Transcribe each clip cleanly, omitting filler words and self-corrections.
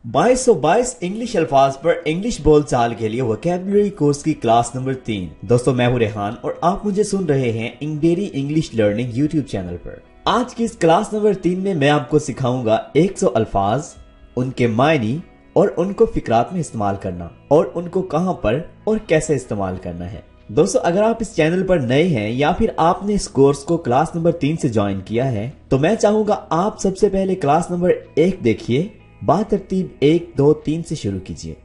22 English अल्फाज पर English बोलचाल के लिए वोकैबुलरी कोर्स की क्लास नंबर 3। दोस्तों मैं हूं रेहान और आप मुझे सुन रहे हैं इंगडेरी इंग्लिश लर्निंग यूट्यूब चैनल पर। आज की इस क्लास नंबर 3 में मैं आपको सिखाऊंगा 100 अल्फाज, उनके मायने और उनको फिक्रात में इस्तेमाल करना और उनको कहां पर और कैसे इस्तेमाल करना है। दोस्तों अगर आप इस चैनल पर नए हैं या फिर आपने इस कोर्स को क्लास नंबर 3 से ज्वाइन किया है तो मैं चाहूंगा आप सबसे पहले क्लास नंबर 1 देखिए, बातरतीब 1, 2, 3 से शुरू कीजिए।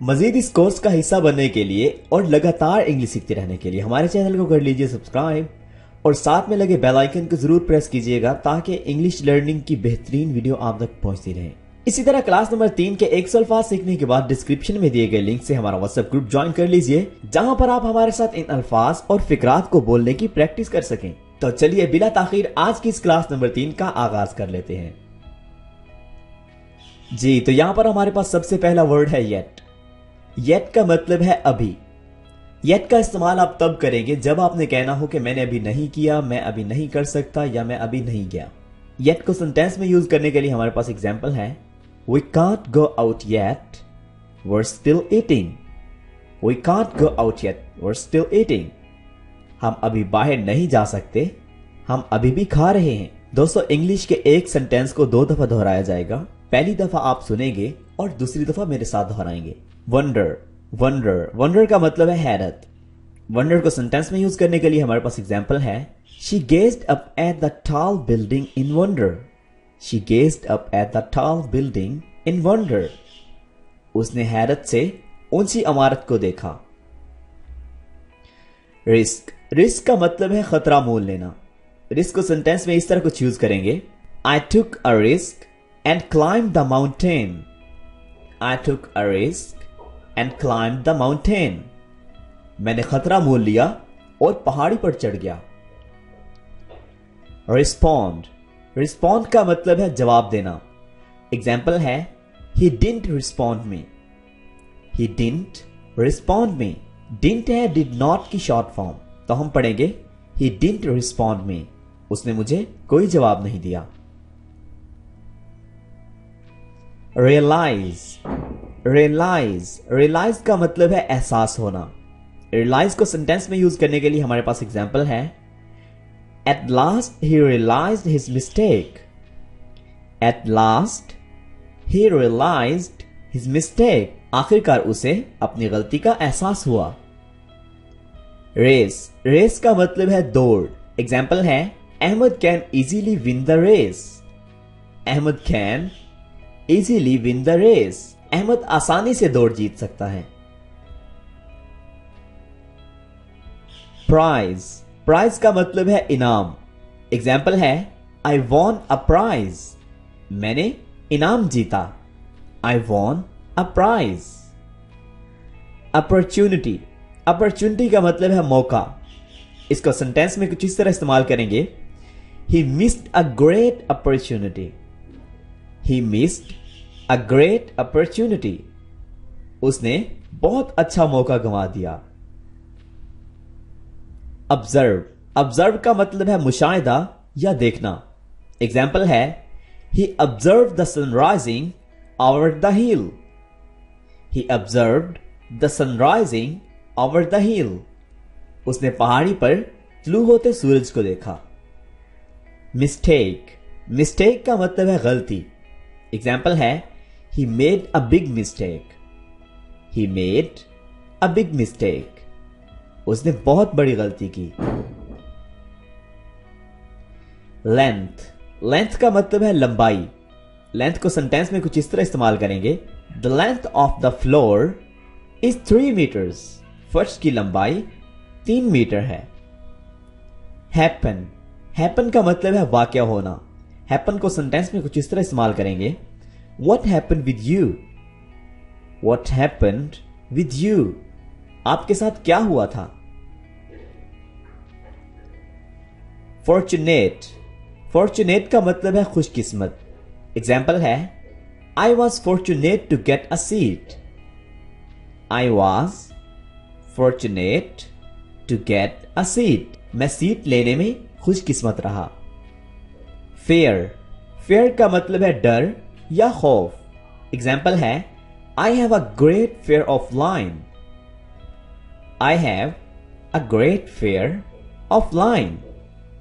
मजीद इस कोर्स का हिस्सा बनने के लिए और लगातार इंग्लिश सीखते रहने के लिए हमारे चैनल को कर लीजिए सब्सक्राइब और साथ में लगे बेल आइकन को जरूर प्रेस कीजिएगा ताकि इंग्लिश लर्निंग की बेहतरीन वीडियो आप तक पहुंचती रहे। इसी तरह क्लास नंबर 3 के 100 अल्फाज सीखने के बाद डिस्क्रिप्शन में दिए गए लिंक से हमारा व्हाट्सएप ग्रुप ज्वाइन कर लीजिए, जहां पर आप हमारे साथ इन अल्फाज और फिक्रात को बोलने की प्रैक्टिस कर सकें। तो चलिए बिला ताखीर आज की इस क्लास नंबर 3 का आगाज कर लेते हैं। जी तो यहां पर हमारे पास सबसे पहला वर्ड है येट। येट का मतलब है अभी। येट का इस्तेमाल आप तब करेंगे जब आपने कहना हो कि मैंने अभी नहीं किया, मैं अभी नहीं कर सकता या मैं अभी नहीं गया। येट को सेंटेंस में यूज करने के लिए हमारे पास एग्जांपल है, We can't go out yet, we're still eating. We can't go out yet, we're still eating. हम अभी बाहर नहीं जा सकते, हम अभी भी खा रहे हैं। दोस्तों इंग्लिश के एक सेंटेंस को 2 दफा दोहराया जाएगा। पहली दफा आप सुनेंगे और दूसरी दफा मेरे साथ दोहराएंगे। वंडर, वंडर, वंडर का मतलब है हैरत। वंडर को सेंटेंस में यूज करने के लिए हमारे पास एग्जांपल है, She gazed up at the tall building in wonder. She gazed up at the tall building in wonder. उसने हैरत से ऊंची इमारत को देखा। रिस्क, रिस्क का मतलब है खतरा मोल लेना। रिस्क को सेंटेंस में इस तरह कुछ यूज करेंगे, I took a risk and climbed the mountain. I took a risk and climbed the mountain. मैंने खतरा मोल लिया और पहाड़ी पर चढ़ गया। Respond, रिस्पॉन्ड का मतलब है जवाब देना। एग्जाम्पल है, He didn't respond me. He didn't respond me. Didn't है did not की शॉर्ट फॉर्म, तो हम पढ़ेंगे He didn't respond me. उसने मुझे कोई जवाब नहीं दिया। Realize, realize, realize का मतलब है एहसास होना। realize को सेंटेंस में यूज करने के लिए हमारे पास एग्जाम्पल है, At last he realized his mistake. At last he realized his mistake. आखिरकार उसे अपनी गलती का एहसास हुआ। रेस, रेस का मतलब है दौड़। एग्जाम्पल है, Ahmad can easily win the race. Ahmad can easily win the race. Ahmad आसानी से दौड़ जीत सकता है। प्राइज, प्राइज का मतलब है इनाम। एग्जाम्पल है, आई वॉन अ प्राइज। मैंने इनाम जीता। I won a prize. Opportunity, opportunity का मतलब है मौका। इसको सेंटेंस में कुछ इस तरह इस्तेमाल करेंगे, he missed a great opportunity. He missed a great opportunity. उसने बहुत अच्छा मौका गंवा दिया। ऑब्जर्व, ऑब्जर्व का मतलब है मुशाहिदा या देखना। एग्जाम्पल है, he observe the sunrising over the hill. He observed the sunrising over the hill. उसने पहाड़ी पर तुलू होते सूरज को देखा। मिस्टेक, मिस्टेक का मतलब है गलती। एग्जाम्पल है, he made a big mistake. He made a big mistake. उसने बहुत बड़ी गलती की। लेंथ, लेंथ का मतलब है लंबाई। लेंथ को सेंटेंस में कुछ इस तरह इस्तेमाल करेंगे, the length of the floor is 3 metres. फर्श की लंबाई 3 मीटर है। हैपन, हैपन का मतलब है वाकया होना। हैपन को सेंटेंस में कुछ इस तरह इस्तेमाल करेंगे, what happen with you. What happened with you. आपके साथ क्या हुआ था। फॉर्चुनेट, फॉर्चुनेट का मतलब है खुशकिस्मत। एग्जाम्पल है, I was fortunate to get a seat. I was fortunate to get a seat. मैं सीट लेने में खुशकिस्मत रहा। फेयर, फेयर का मतलब है डर या खौफ। एग्जाम्पल है I have a great fair of line. I have a great fair of line.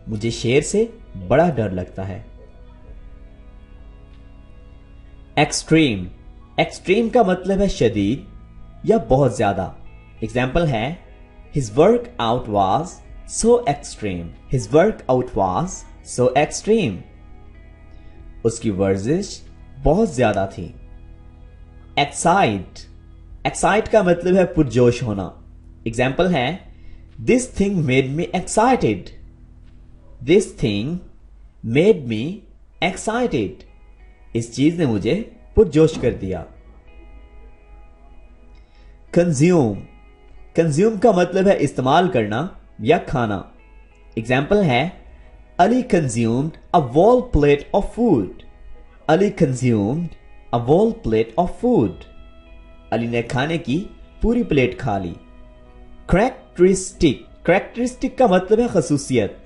मुझे शेर से बड़ा डर लगता है। एक्सट्रीम, एक्सट्रीम का मतलब है शदीद या बहुत ज्यादा। एग्जाम्पल है his work out was so extreme. His work out was so extreme. उसकी वर्जिश बहुत ज्यादा थी। एक्साइट, एक्साइट का मतलब है पुरजोश होना। एग्जाम्पल है this thing made me excited. This thing made me excited. इस चीज ने मुझे पुरजोश कर दिया। कंज्यूम, कंज्यूम का मतलब है इस्तेमाल करना या खाना। एग्जाम्पल है Ali consumed a whole plate of food। Ali consumed a whole plate of food। Ali ने खाने की पूरी प्लेट खा ली। करैक्टरिस्टिक, करैक्टरिस्टिक का मतलब है खसूसियत।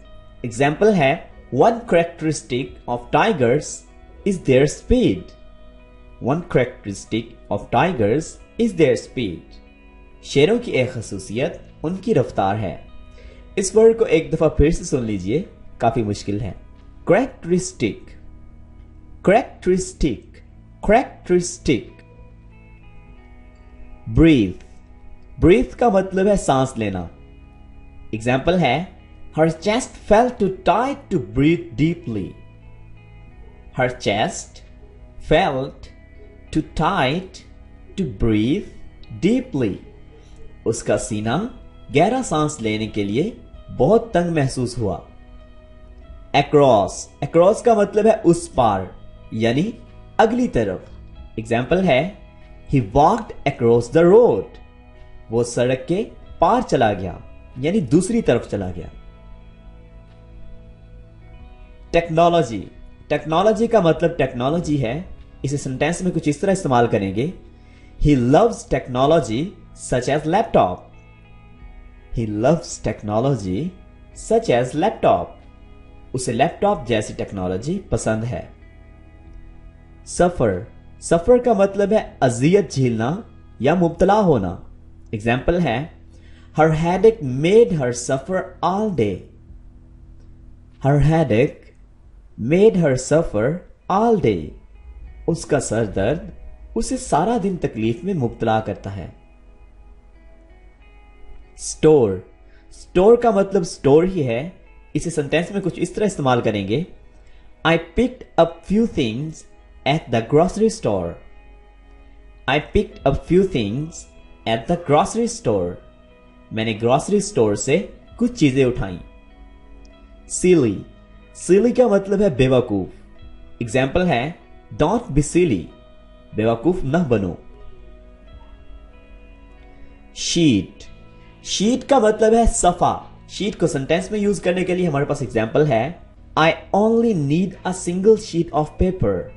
एग्जाम्पल है one characteristic of tigers is there speed. One characteristic of tigers is there speed. शेरों की एक खसूसियत उनकी रफ्तार है। इस वर्ड को एक दफा फिर से सुन लीजिए, काफी मुश्किल है। Characteristic, characteristic, characteristic. Breathe, breathe का मतलब है सांस लेना। एग्जाम्पल है her chest felt too tight to breathe deeply. Her chest felt too tight to breathe deeply. उसका सीना गहरा सांस लेने के लिए बहुत तंग महसूस हुआ। अक्रॉस, अक्रॉस का मतलब है उस पार यानी अगली तरफ। एग्जाम्पल है ही वॉक्ड अक्रॉस द रोड। वो सड़क के पार चला गया यानी दूसरी तरफ चला गया। टेक्नोलॉजी, टेक्नोलॉजी का मतलब टेक्नोलॉजी है। इसे सेंटेंस में कुछ इस तरह इस्तेमाल करेंगे he loves technology such as laptop. He loves technology such as laptop. उसे लैपटॉप जैसी टेक्नोलॉजी पसंद है। सफर, सफर का मतलब है अजियत झेलना या मुब्तला होना। एग्जाम्पल है हर हेडेक मेड हर सफर ऑल डे। हर हेडेक मेड हर सफर ऑल डे। उसका सर दर्द उसे सारा दिन तकलीफ में मुब्तला करता है। स्टोर, स्टोर का मतलब स्टोर ही है। इसे सेंटेंस में कुछ इस तरह इस्तेमाल करेंगे I picked up few things at the grocery store. I picked up few things at the grocery store. मैंने ग्रोसरी स्टोर से कुछ चीजें उठाई। सिली, सिली का मतलब है बेवकूफ। एग्जाम्पल है डोंट बी सिली। बेवकूफ न बनो। शीट, शीट का मतलब है सफा। शीट को सेंटेंस में यूज करने के लिए हमारे पास एग्जाम्पल है I only need a single sheet of paper.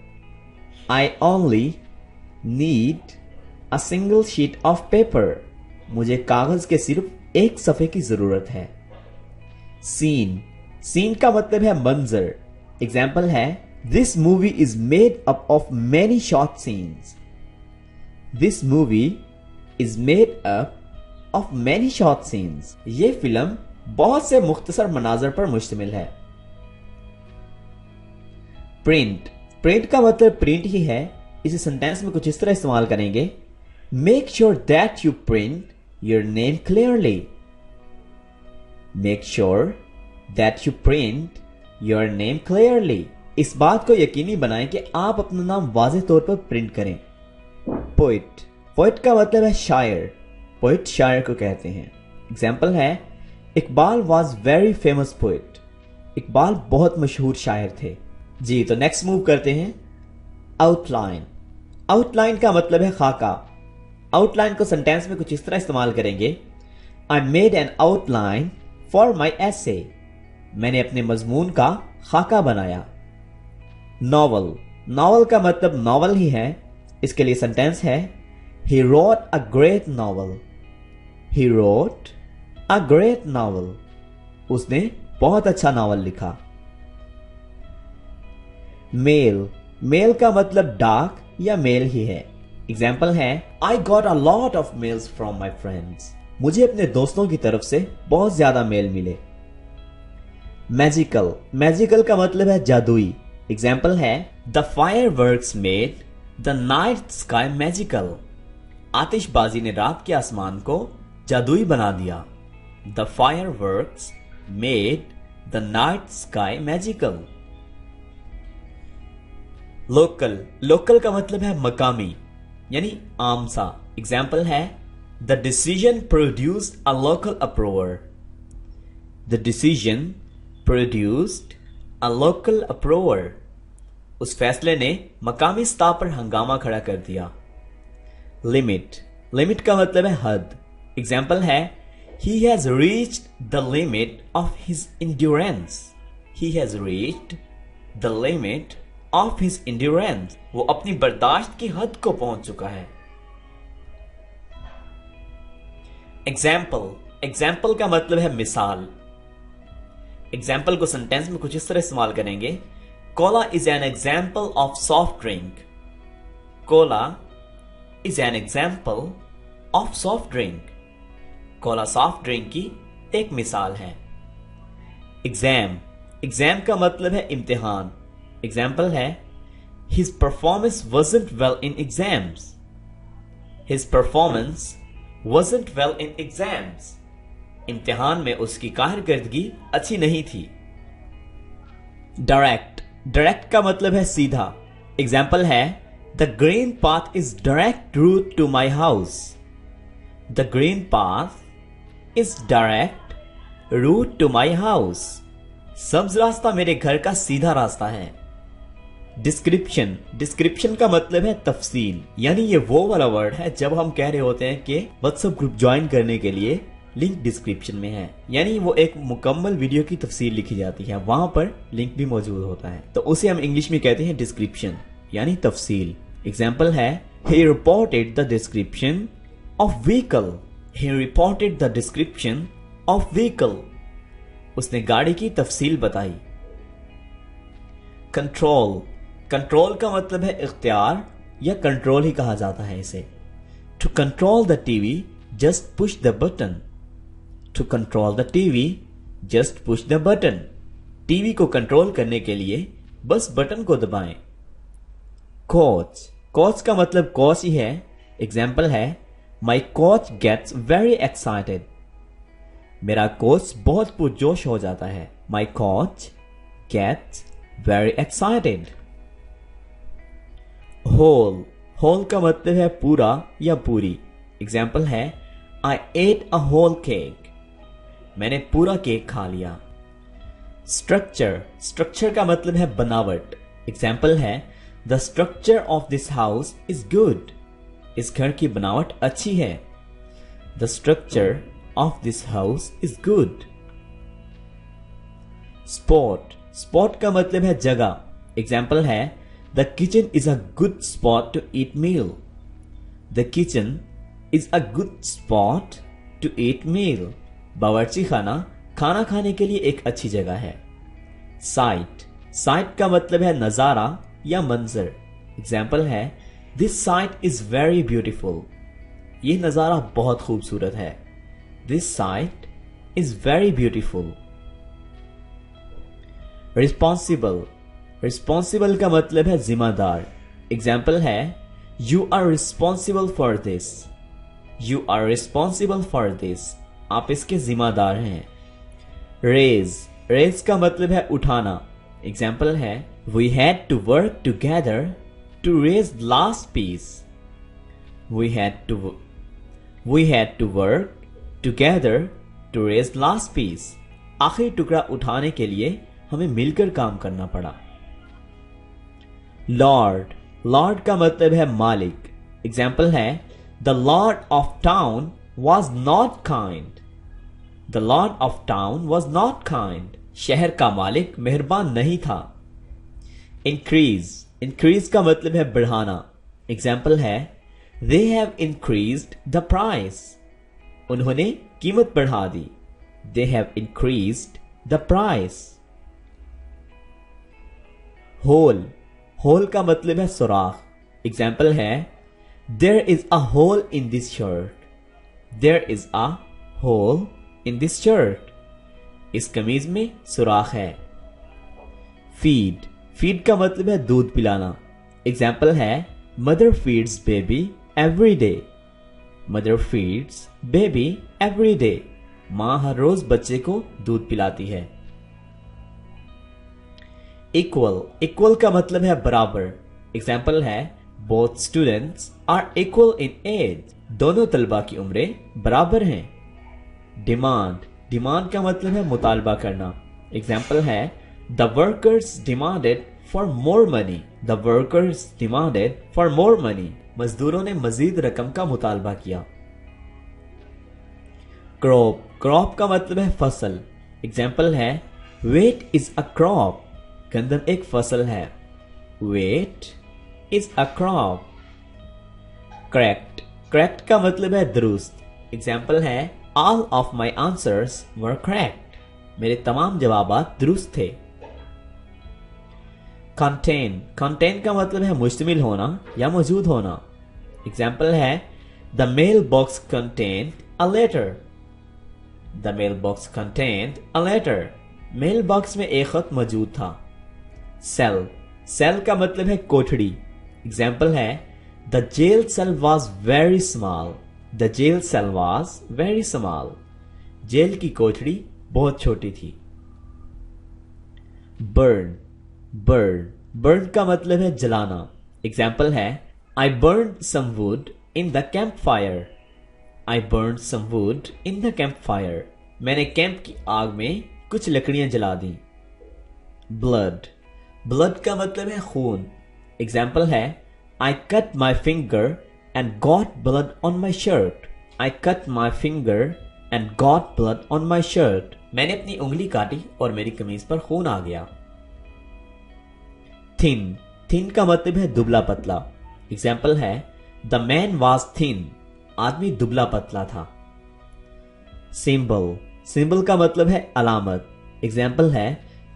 I only need a single sheet of paper. मुझे कागज के सिर्फ एक सफे की जरूरत है। सीन, सीन का मतलब है मंजर। एग्जाम्पल है this movie is made up of many short scenes. This movie is made up of many short scenes. ये फिल्म बहुत से मुख्तसर मनाजर पर मुश्तमिल है। प्रिंट, प्रिंट का मतलब प्रिंट ही है। इसे सेंटेंस में कुछ इस तरह इस्तेमाल करेंगे make sure that you print your name clearly. Make sure that you print your name clearly. इस बात को यकीनी बनाएं कि आप अपना नाम वाज़ेह तौर पर प्रिंट करें। पोइट, पोइट का मतलब है शायर। पोइट शायर को कहते हैं। एग्जाम्पल है Iqbal was very famous poet. Iqbal बहुत मशहूर शायर थे। जी तो नेक्स्ट मूव करते हैं आउटलाइन। आउटलाइन का मतलब है खाका। आउटलाइन को सेंटेंस में कुछ इस तरह इस्तेमाल करेंगे I made an outline for my essay. मैंने अपने मजमून का खाका बनाया। नॉवल, नॉवल का मतलब नॉवल ही है। इसके लिए सेंटेंस है he wrote a great novel. He wrote a great novel. उसने बहुत अच्छा नॉवल लिखा। मेल, मेल का मतलब डाक या मेल ही है। एग्जाम्पल है I got a lot of males from my friends. मुझे अपने दोस्तों की तरफ से बहुत ज्यादा मेल मिले। मैजिकल, मैजिकल का मतलब है जादुई। एग्जाम्पल है the fireworks made the night sky magical. आतिशबाजी ने रात के आसमान को जादुई बना दिया। The fireworks made the night sky magical. Local, local का मतलब है मकामी यानी आम सा। एग्जाम्पल है the decision produced a local approver. The decision produced a local approver. उस फैसले ने मकामी स्तर पर हंगामा खड़ा कर दिया। लिमिट, लिमिट का मतलब है हद। एग्जाम्पल है he has reached the limit of his endurance. He has reached the limit of his endurance. वो अपनी बर्दाश्त की हद को पहुंच चुका है। एग्जाम्पल, एग्जाम्पल का मतलब है मिसाल। एग्जाम्पल को सेंटेंस में कुछ इस तरह इस्तेमाल करेंगे Cola is an example of soft drink. Cola is an example of soft drink. Cola soft drink की एक मिसाल है। एग्जाम, एग्जाम का मतलब है इम्तिहान। एग्जाम्पल है his performance wasn't well in exams। His performance wasn't well in exams। इम्तिहान में उसकी कारकर्दगी अच्छी नहीं थी। डायरेक्ट, डायरेक्ट का मतलब है सीधा। एग्जाम्पल है the green path is direct route to my house. The green path is direct route to my house. सब्ज रास्ता मेरे घर का सीधा रास्ता है। डिस्क्रिप्शन, डिस्क्रिप्शन का मतलब है तफसील यानी ये वो वाला वर्ड है जब हम कह रहे होते हैं कि व्हाट्सएप ग्रुप ज्वाइन करने के लिए लिंक डिस्क्रिप्शन में है, यानी वो एक मुकम्मल वीडियो की तफसील लिखी जाती है, वहां पर लिंक भी मौजूद होता है, तो उसे हम इंग्लिश में कहते हैं डिस्क्रिप्शन यानी तफसील। एग्जाम्पल है he reported the description of vehicle। he reported the description of vehicle। उसने गाड़ी की तफसील बताई। कंट्रोल, कंट्रोल का मतलब है इख्तियार या कंट्रोल ही कहा जाता है इसे। To control the TV just push the button. To control the TV just push the button. TV को कंट्रोल करने के लिए बस बटन को दबाएं। कोच, कोच का मतलब कोच ही है। एग्जाम्पल है my coach gets very excited. मेरा कोच बहुत पुरजोश हो जाता है। My coach gets very excited. Whole, whole का मतलब है पूरा या पूरी। एग्जाम्पल है I ate a whole cake. मैंने पूरा केक खा लिया। स्ट्रक्चर, स्ट्रक्चर का मतलब है बनावट। एग्जाम्पल है the structure of this house is good. इस घर की बनावट अच्छी है। The structure of this house is good. Spot, spot का मतलब है जगह। एग्जाम्पल है the kitchen is a good spot to eat meal. The kitchen is a good spot to eat meal. बावर्ची खाना खाना खाने के लिए एक अच्छी जगह है। साइट, साइट का मतलब है नजारा या मंजर। एग्जाम्पल है this site is very beautiful. यह नजारा बहुत खूबसूरत है। This site is very beautiful. Responsible, responsible का मतलब है जिम्मेदार। एग्जाम्पल है you are responsible for this. You are responsible for this. आप इसके जिम्मेदार हैं। रेज, रेज का मतलब है उठाना। एग्जाम्पल है we had to work together to raise last piece. We had to work together to raise last piece. आखिरी टुकड़ा उठाने के लिए हमें मिलकर काम करना पड़ा। लॉर्ड, लॉर्ड का मतलब है मालिक। एग्जाम्पल है the Lord of town was not kind। The lord of town was not kind। शहर का मालिक मेहरबान नहीं था। Increase, increase का मतलब है बढ़ाना। Example है They have increased the price। उन्होंने कीमत बढ़ा दी। They have increased the price। Hole, hole का मतलब है सुराख। एग्जाम्पल है there is a hole in this shirt, there is a hole in this shirt, इस कमीज में सुराख है। फीड, फीड का मतलब है दूध पिलाना। एग्जाम्पल है mother feeds baby every day, mother feeds baby every day, मां हर रोज बच्चे को दूध पिलाती है। इक्वल, इक्वल का मतलब है बराबर। एग्जाम्पल है both students are equal in age, दोनों तलबा की उम्रें बराबर हैं। डिमांड, डिमांड का मतलब है मुतालबा करना। एग्जाम्पल है the workers demanded for more money, the workers demanded for more money, मजदूरों ने मजीद रकम का मुतालबा किया। क्रॉप, क्रॉप का मतलब है फसल। एग्जाम्पल है वेट इज अ क्रॉप, गंदम एक फसल है। Wheat is a crop. Correct, correct का मतलब है दुरुस्त। एग्जाम्पल है all of my answers were correct, मेरे तमाम जवाबात दुरुस्त थे। कंटेन, कंटेन का मतलब है मुश्तमिल होना या मौजूद होना। एग्जाम्पल है the mail box contained a letter, the mail box contained a letter, mail box में एक खत मौजूद था। सेल, सेल का मतलब है कोठड़ी। एग्जाम्पल है the jail cell was very small, the jail cell was very small, jail की कोठड़ी बहुत छोटी थी। बर्न, बर्न, बर्न का मतलब है जलाना। एग्जाम्पल है I burn some wood in the camp fire, I burn some wood in the camp fire, मैंने कैंप की आग में कुछ लकड़ियां जला दी। ब्लड, ब्लड का मतलब है खून। एग्जाम्पल है I cut my finger and got blood on my shirt, I cut my finger and got blood on my shirt, मैंने अपनी उंगली काटी और मेरी कमीज पर खून आ गया। थिन, थिन का मतलब है दुबला पतला। एग्जाम्पल है द मैन वॉज थिन, आदमी दुबला पतला था। सिंबल, सिंबल का मतलब है अलामत। एग्जाम्पल है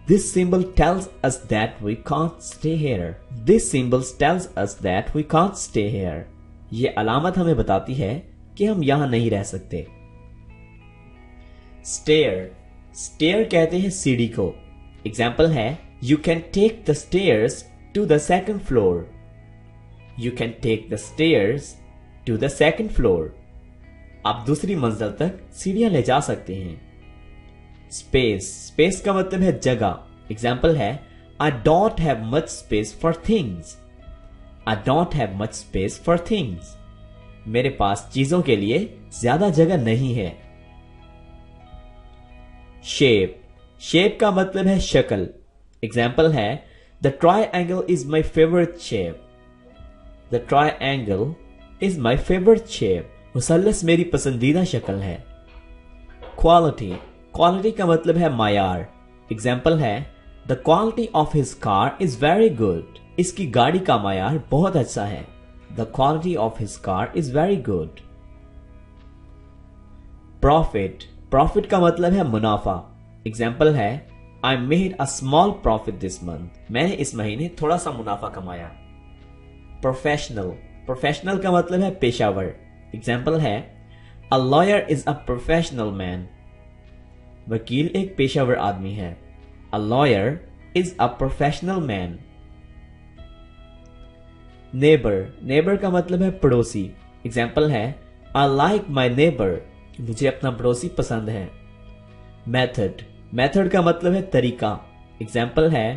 this symbol tells us that we can't stay here, this symbol tells us that we can't stay here, ये अलामत हमें बताती है कि हम यहां नहीं रह सकते। स्टेयर, स्टेयर कहते हैं सीढ़ी को। एग्जाम्पल है you can take the stairs to the second floor, you can take the stairs to the second floor, आप दूसरी मंजिल तक सीढ़ियां ले जा सकते हैं। स्पेस, स्पेस का मतलब है जगह। एग्जाम्पल है I don't have much space for things, I don't have much space for things, मेरे पास चीजों के लिए ज्यादा जगह नहीं है। शेप, शेप का मतलब है शक्ल। एग्जाम्पल है the triangle is my favourite shape, the triangle is my favourite shape, मुसल्लस मेरी पसंदीदा शक्ल है। क्वालिटी, क्वालिटी का मतलब है मायार। एग्जाम्पल है the quality of his car is very good, इसकी गाड़ी का मायार बहुत अच्छा है। The quality of his car is very good. Profit, profit का मतलब है मुनाफा। एग्जाम्पल है I made a small profit this month, मैंने इस महीने थोड़ा सा मुनाफा कमाया। प्रोफेशनल, प्रोफेशनल का मतलब है पेशावर। एग्जाम्पल है a lawyer is a professional man, वकील एक पेशावर आदमी है। A lawyer is a professional man. Neighbour, neighbour का मतलब है पड़ोसी। एग्जाम्पल है आई लाइक माई नेबर, मुझे अपना पड़ोसी पसंद है। मेथड, मेथड का मतलब है तरीका। एग्जाम्पल है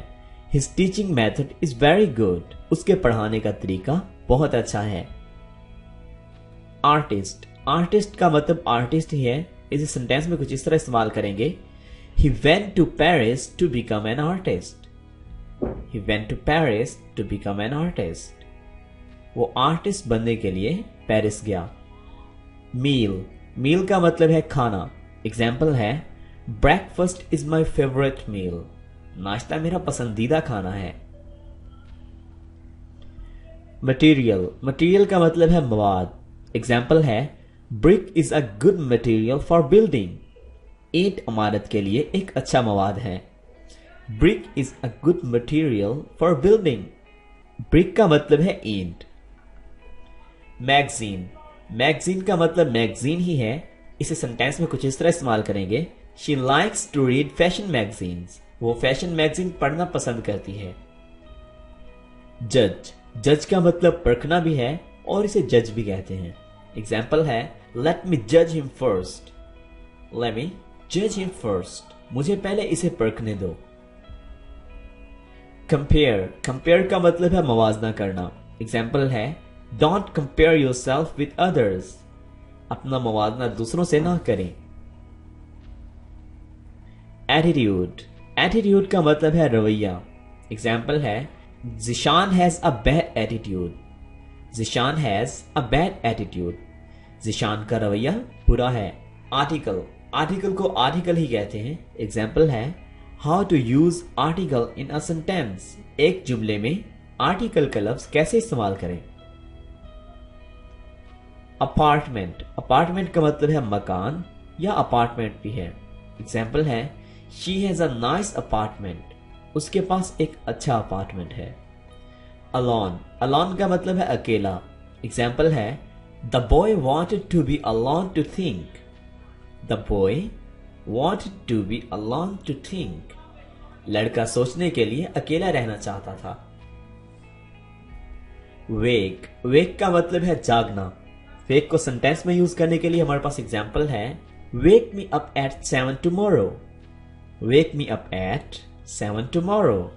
his teaching method is very good, उसके पढ़ाने का तरीका बहुत अच्छा है। आर्टिस्ट, आर्टिस्ट का मतलब आर्टिस्ट ही है। इसे सेंटेंस में कुछ इस तरह इस्तेमाल करेंगे he went to Paris to become an artist, he went to Paris to become an artist, वो आर्टिस्ट बनने के लिए पेरिस गया। मील, मील का मतलब है खाना। एग्जाम्पल है ब्रेकफास्ट इज माई फेवरेट मील, नाश्ता मेरा पसंदीदा खाना है। मटीरियल, मटीरियल का मतलब है मवाद। एग्जाम्पल है brick is a good material for building, ईंट इमारत के लिए एक अच्छा मवाद है। Brick is a good material for building, brick का मतलब है ईंट। मैगजीन, मैगजीन का मतलब मैगजीन ही है। इसे सेंटेंस में कुछ इस तरह इस्तेमाल करेंगे, she likes to read fashion magazines, वो फैशन मैगजीन पढ़ना पसंद करती है। जज, जज का मतलब परखना भी है और इसे जज भी कहते हैं। एग्जाम्पल है लेट मी जज हिम फर्स्ट, लेट मी जज हिम फर्स्ट, मुझे पहले इसे परखने दो। कंपेयर, कंपेयर का मतलब है मवाजना करना। एग्जाम्पल है don't compare yourself with others, अपना मवाजना दूसरों से ना करें। एटीट्यूड, एटीट्यूड का मतलब है रवैया। एग्जाम्पल है Zeeshan has a bad attitude, Zeeshan has a bad attitude, Zeeshan का रवैया बुरा है। आर्टिकल, आर्टिकल को आर्टिकल ही कहते हैं। एग्जाम्पल है how to use article in a sentence, एक जुमले में आर्टिकल का लफ्ज कैसे इस्तेमाल करें। अपार्टमेंट, अपार्टमेंट का मतलब है मकान या अपार्टमेंट भी है। एग्जाम्पल है she has a nice apartment, उसके पास एक अच्छा अपार्टमेंट है। अलोन, अलोन का मतलब है अकेला। एग्जाम्पल है the boy wanted to be alone to think, the boy wanted to be alone to think, लड़का सोचने के लिए अकेला रहना चाहता था। वेक, वेक का मतलब है जागना। वेक को सेंटेंस में यूज करने के लिए हमारे पास एग्जाम्पल है wake me up at 7 tomorrow, wake me up at 7 tomorrow,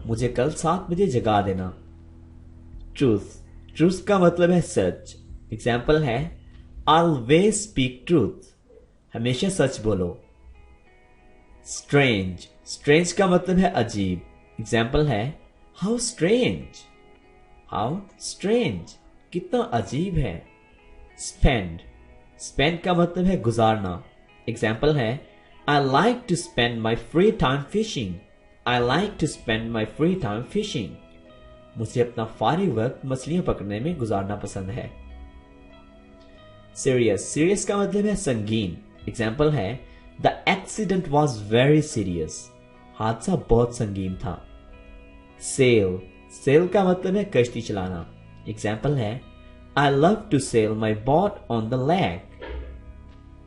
मुझे कल 7 बजे जगा देना। ट्रूथ, ट्रूथ का मतलब है सच। एग्जाम्पल है ऑलवेज स्पीक ट्रूथ, हमेशा सच बोलो। स्ट्रेंज, स्ट्रेंज का मतलब है अजीब। एग्जाम्पल है हाउ स्ट्रेंज, हाउ स्ट्रेंज, कितना अजीब है। स्पेंड, स्पेंड का मतलब है गुजारना। एग्जाम्पल है I like to spend my free time fishing, I like to spend my free time fishing, मुझे अपना फारिग वक्त मछलियां पकड़ने में गुजारना पसंद है। सीरियस, सीरियस का मतलब है संगीन। एग्जाम्पल है the accident was very serious, हादसा बहुत संगीन था। सेल, सेल का मतलब है कश्ती चलाना। एग्जाम्पल है I love to sail my boat on the lake,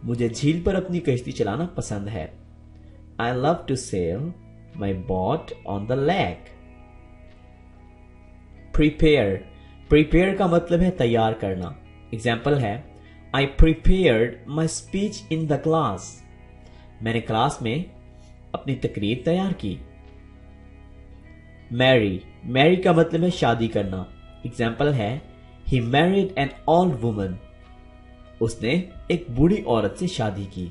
मुझे झील पर अपनी कश्ती चलाना पसंद है। I love to sail my boat on the lake. Prepare, prepare का मतलब है तैयार करना। एग्जाम्पल है I prepared my speech in the class, मैंने क्लास में अपनी तकरीर तैयार की। मैरी, मैरी का मतलब है शादी करना। एग्जाम्पल है he married an old woman, उसने एक बूढ़ी औरत से शादी की।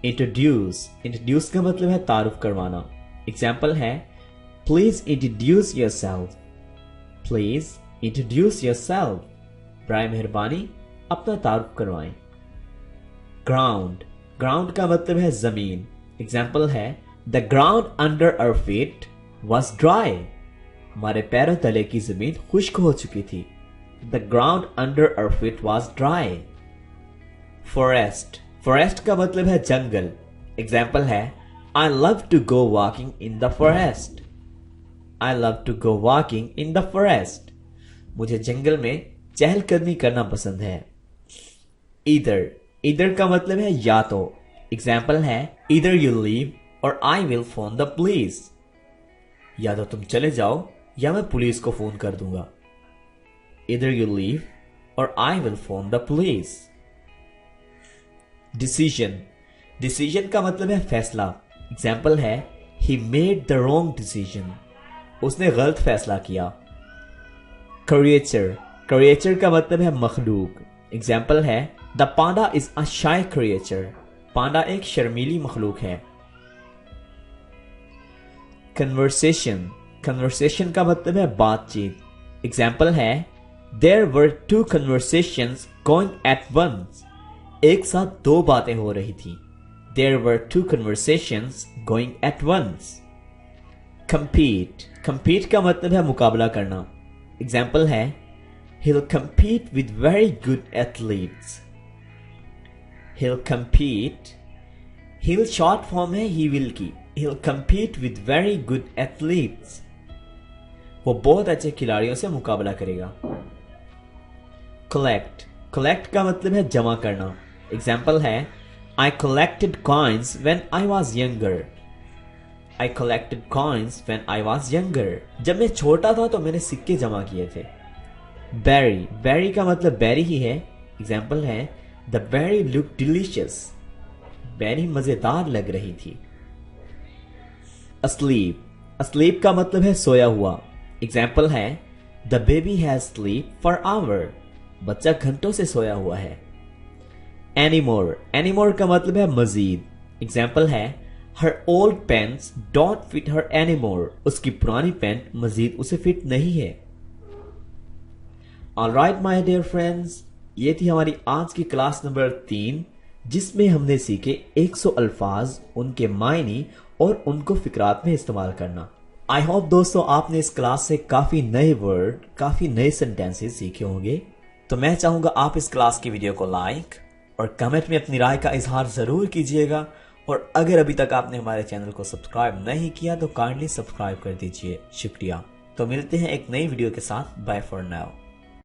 इंट्रोड्यूस, इंट्रोड्यूस का मतलब है तारुफ करवाना। एग्जाम्पल है please introduce yourself, please introduce yourself, बराए मेहरबानी अपना तारुफ करवाएं। ग्राउंड, ग्राउंड का मतलब है जमीन। एग्जाम्पल है the ground under our feet was dry, हमारे पैरों तले की जमीन खुश्क हो चुकी थी। The ground under our feet was dry. Forest, forest का मतलब है जंगल। एग्जाम्पल है I love to go walking in the forest, I love to go walking in the forest, मुझे जंगल में चहलकदमी करना पसंद है। ईदर, ईदर का मतलब है या तो। एग्जाम्पल है ईदर यू लीव और I will phone the police, या तो तुम चले जाओ या मैं पुलिस को फोन कर दूंगा। ईदर यू लीव और I will phone the police. Decision, decision का मतलब है फैसला। एग्जाम्पल है he made the wrong decision, उसने गलत फैसला किया। क्रिएचर, क्रिएचर का मतलब है मखलूक। एग्जाम्पल है the panda is a shy creature, panda एक शर्मीली मखलूक है। कन्वर्सेशन, कन्वर्सेशन का मतलब है बातचीत। एग्जाम्पल है there were 2 conversations going at once, एक साथ 2 बातें हो रही थी। There were 2 conversations going at once. Compete, compete का मतलब है मुकाबला करना। Example है He'll compete with very good athletes. He'll compete, he'll short form है he will की। He'll compete with very good athletes. वो बहुत अच्छे खिलाड़ियों से मुकाबला करेगा। कलेक्ट, कलेक्ट का मतलब है जमा करना। एग्जाम्पल है I collected coins when I was younger. I collected coins when I was younger. जब मैं छोटा था तो मैंने सिक्के जमा किए थे। बेरी, बेरी का मतलब बेरी ही है। एग्जाम्पल है the berry look delicious. Berry मजेदार लग रही थी। अस्लीप, अस्लीप का मतलब है सोया हुआ। एग्जाम्पल है the baby has sleep for hour. बच्चा घंटों से सोया हुआ है। एनीमोर, एनीमोर का मतलब है मजीद। एग्जाम्पल है her old paints don't fit her anymore. उसकी पुरानी पेंट मजीद उसे फिट नहीं है। ऑलराइट माय डियर फ्रेंड्स, ये थी हमारी आज की क्लास नंबर 3, जिसमें हमने सीखे 100 अल्फाज, उनके मायने और उनको फिकरात में इस्तेमाल करना। आई होप दोस्तों आपने इस क्लास से काफी नए वर्ड, काफी नए सेंटेंसेस सीखे होंगे। तो मैं चाहूंगा आप इस क्लास की वीडियो को लाइक और कमेंट में अपनी राय का इजहार जरूर कीजिएगा। और अगर अभी तक आपने हमारे चैनल को सब्सक्राइब नहीं किया तो काइंडली सब्सक्राइब कर दीजिए। शुक्रिया। तो मिलते हैं एक नई वीडियो के साथ। Bye for now.